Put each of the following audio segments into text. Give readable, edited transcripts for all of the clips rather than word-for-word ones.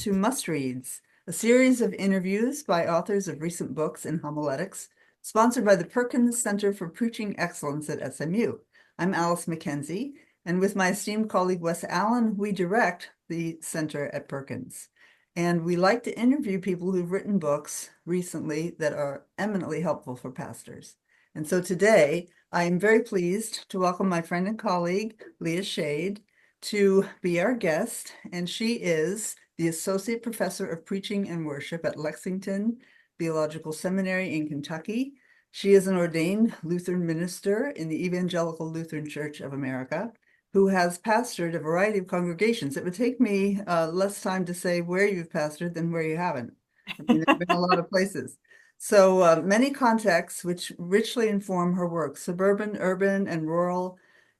to Must Reads, a series of interviews by authors of recent books in homiletics, sponsored by the Perkins Center for Preaching Excellence at SMU. I'm Alice McKenzie, and with my esteemed colleague Wes Allen, we direct the center at Perkins. And we like to interview people who've written books recently that are eminently helpful for pastors. And so today, I am very pleased to welcome my friend and colleague, Leah Schade, to be our guest. And she is the Associate Professor of Preaching and Worship at Lexington Theological Seminary in Kentucky. She is an ordained Lutheran minister in the Evangelical Lutheran Church of America, who has pastored a variety of congregations. It would take me less time to say where you've pastored than where you haven't. I mean, there's been a lot of places. So many contexts which richly inform her work, suburban, urban, and rural.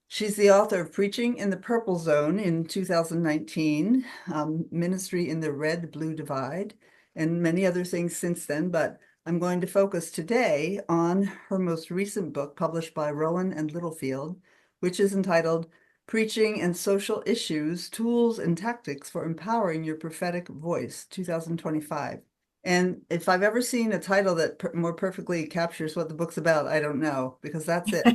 She's the author of Preaching in the Purple Zone in 2019, Ministry in the Red-Blue Divide, and many other things since then. But I'm going to focus today on her most recent book published by Rowan and Littlefield, which is entitled Preaching and Social Issues, Tools and Tactics for Empowering Your Prophetic Voice, 2025. And if I've ever seen a title that more perfectly captures what the book's about, I don't know, because that's it.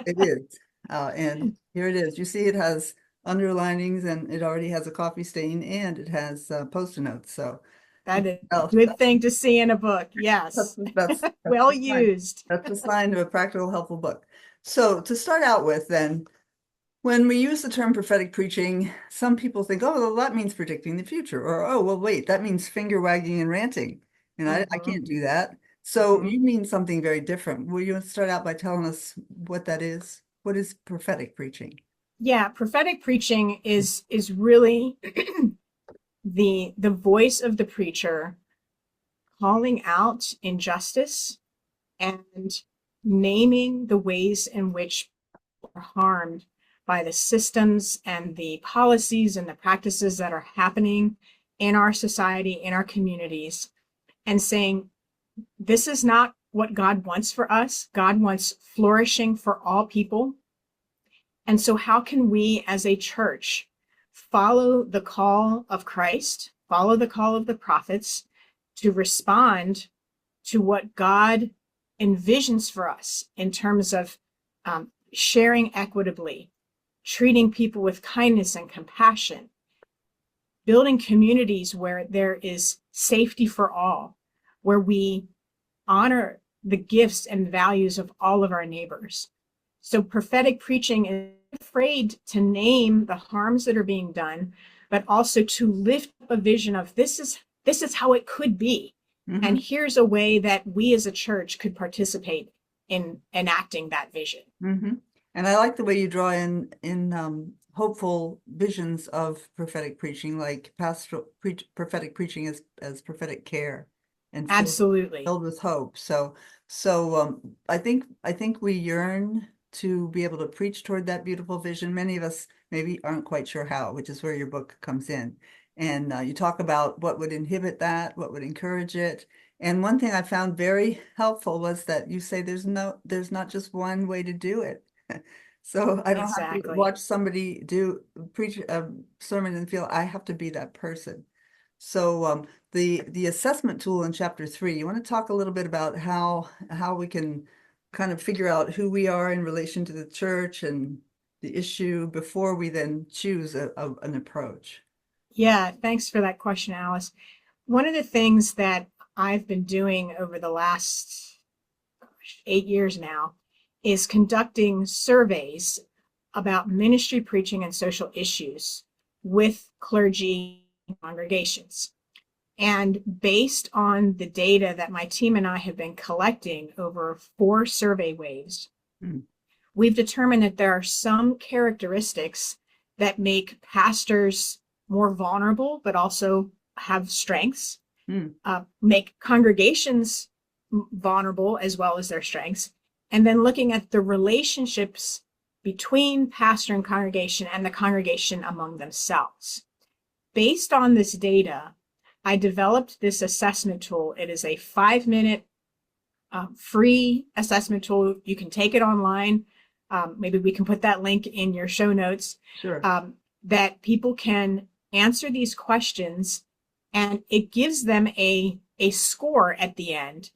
It is. And here it is. You see it has underlinings, and it already has a coffee stain, and it has Post-it notes. So that is a good thing to see in a book. Yes. that's well used. That's a sign of a practical, helpful book. So to start out with, then, when we use the term prophetic preaching, some people think, oh, well, that means predicting the future. Or, oh, well, wait, that means finger wagging and ranting. And I can't do that. So you mean something very different. Will you start out by telling us what that is? What is prophetic preaching? Yeah, prophetic preaching is really the voice of the preacher calling out injustice and naming the ways in which people are harmed by the systems and the policies and the practices that are happening in our society, in our communities, and saying, this is not what God wants for us. God wants flourishing for all people. And so how can we as a church follow the call of Christ, follow the call of the prophets to respond to what God envisions for us in terms of sharing equitably, treating people with kindness and compassion, building communities where there is safety for all, where we honor the gifts and values of all of our neighbors. So prophetic preaching is afraid to name the harms that are being done, but also to lift up a vision of this is how it could be. Mm-hmm. And here's a way that we as a church could participate in enacting that vision. Mm-hmm. And I like the way you draw in hopeful visions of prophetic preaching, like prophetic preaching as prophetic care, and absolutely filled with hope. So I think we yearn to be able to preach toward that beautiful vision. Many of us maybe aren't quite sure how, which is where your book comes in. And you talk about what would inhibit that, what would encourage it. And one thing I found very helpful was that you say there's not just one way to do it. So I don't have to watch somebody preach a sermon and feel I have to be that person. So the assessment tool in chapter 3, you want to talk a little bit about how we can kind of figure out who we are in relation to the church and the issue before we then choose an approach. Yeah, thanks for that question, Alice. One of the things that I've been doing over the last 8 years now is conducting surveys about ministry, preaching, and social issues with clergy congregations. And based on the data that my team and I have been collecting over 4 survey waves, we've determined that there are some characteristics that make pastors more vulnerable, but also have strengths, make congregations vulnerable as well as their strengths. And then looking at the relationships between pastor and congregation and the congregation among themselves. Based on this data, I developed this assessment tool. It is a 5-minute free assessment tool. You can take it online. Maybe we can put that link in your show notes. Sure. That people can answer these questions and it gives them a score at the end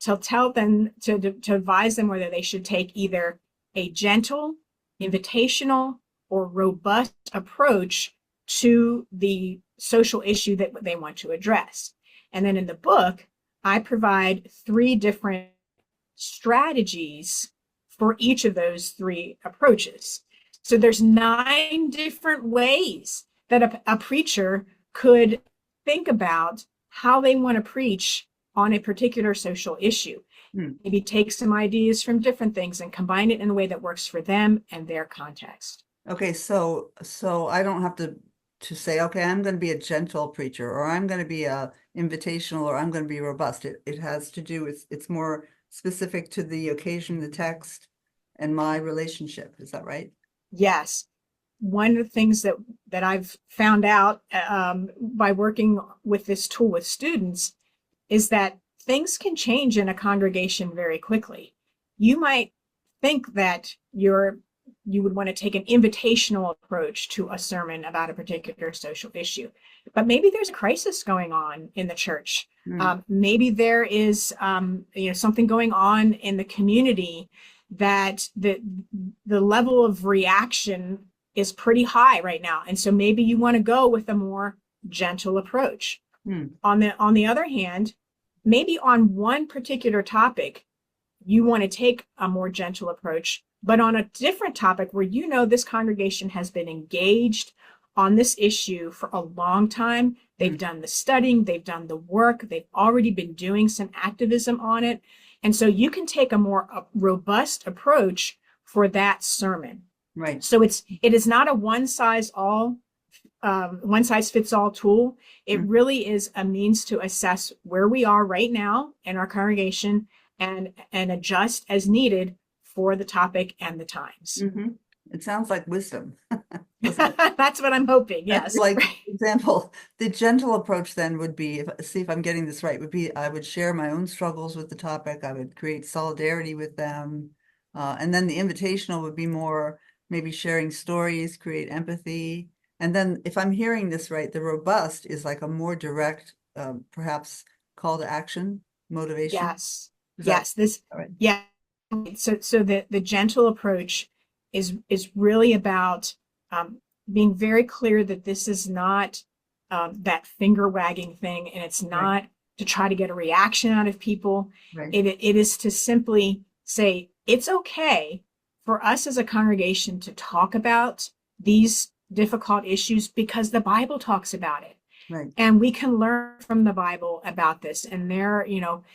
to tell them to advise them whether they should take either a gentle, invitational, or robust approach to the social issue that they want to address. And then in the book, I provide 3 different strategies for each of those 3 approaches. So there's 9 different ways that a preacher could think about how they want to preach on a particular social issue. Maybe take some ideas from different things and combine it in a way that works for them and their context. Okay, so I don't have to say, okay, I'm going to be a gentle preacher, or I'm going to be a invitational, or I'm going to be robust. It has to do with, it's more specific to the occasion, the text, and my relationship. Is that right? Yes. One of the things that I've found out by working with this tool with students is that things can change in a congregation very quickly. You might think that you would want to take an invitational approach to a sermon about a particular social issue, but maybe there's a crisis going on in the church. Maybe there is something going on in the community that the level of reaction is pretty high right now, and so maybe you want to go with a more gentle approach. On the other hand, maybe on one particular topic, you want to take a more gentle approach, but on a different topic where you know this congregation has been engaged on this issue for a long time, they've done the studying, they've done the work, they've already been doing some activism on it, and so you can take a more robust approach for that sermon. Right. So it is not a one size fits all tool. It really is a means to assess where we are right now in our congregation and adjust as needed for the topic and the times. It sounds like wisdom. That's what I'm hoping. Yes. Like, for example, the gentle approach then would be, see if I'm getting this right, would be I would share my own struggles with the topic. I would create solidarity with them. And then the invitational would be more maybe sharing stories, create empathy. And then if I'm hearing this right, the robust is like a more direct, perhaps call to action, motivation. Yes. Yes. Yeah. So the gentle approach is really about being very clear that this is not that finger wagging thing, and it's not to try to get a reaction out of people. It is to simply say it's okay for us as a congregation to talk about these difficult issues because the Bible talks about it. And we can learn from the Bible about this. And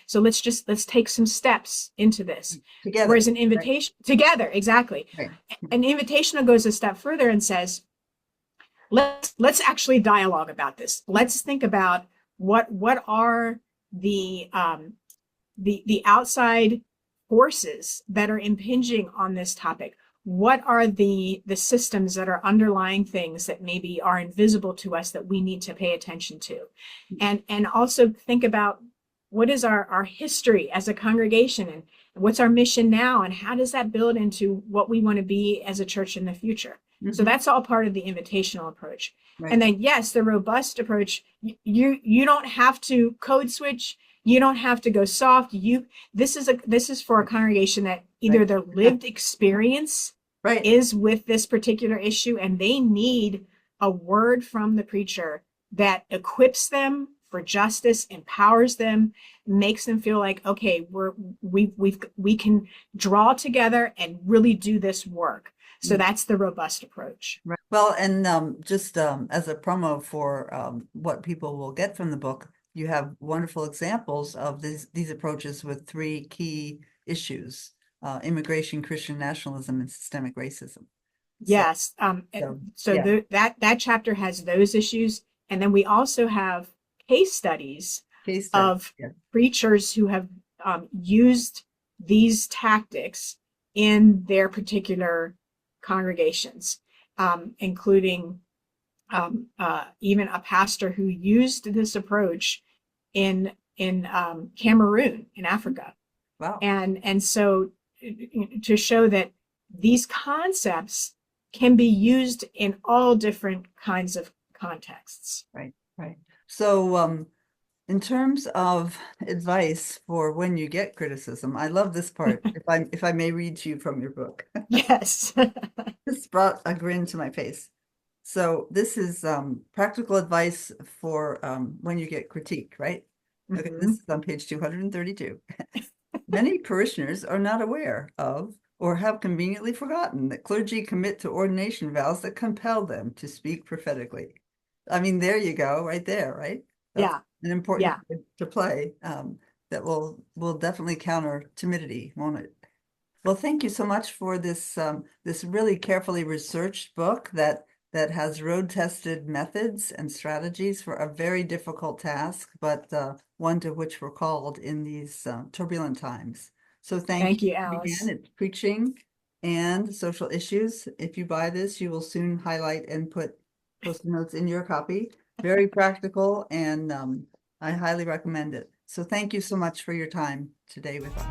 so let's take some steps into this. Together. Whereas an invitation together, exactly. An invitational goes a step further and says, let's actually dialogue about this. Let's think about what are the outside forces that are impinging on this topic. What are the systems that are underlying things that maybe are invisible to us that we need to pay attention to? And also think about what is our history as a congregation, and what's our mission now, and how does that build into what we want to be as a church in the future? So that's all part of the invitational approach. And then, yes, the robust approach, you don't have to code switch. You don't have to go soft. This is for a congregation that either their lived experience is with this particular issue, and they need a word from the preacher that equips them for justice, empowers them, makes them feel like, okay, we can draw together and really do this work. So that's the robust approach. Well, and just as a promo for what people will get from the book, you have wonderful examples of these approaches with 3 key issues: immigration, Christian nationalism, and systemic racism. Yes. That chapter has those issues. And then we also have case studies of preachers who have used these tactics in their particular congregations, including even a pastor who used this approach in Cameroon in Africa. Wow. And so to show that these concepts can be used in all different kinds of contexts. Right. So in terms of advice for when you get criticism, I love this part. If I may read to you from your book. Yes. This brought a grin to my face. So this is practical advice for when you get critique, right? Okay, this Mhm. is on page 232. Many parishioners are not aware of or have conveniently forgotten that clergy commit to ordination vows that compel them to speak prophetically. I mean, there you go, right there, right? That's Yeah. an important Yeah. card to play that will definitely counter timidity, won't it? Well, thank you so much for this really carefully researched book that has road-tested methods and strategies for a very difficult task, but one to which we're called in these turbulent times. So thank you Thank you, again. Alice. It's preaching and social issues. If you buy this, you will soon highlight and put post-it notes in your copy. Very practical, and I highly recommend it. So thank you so much for your time today with us.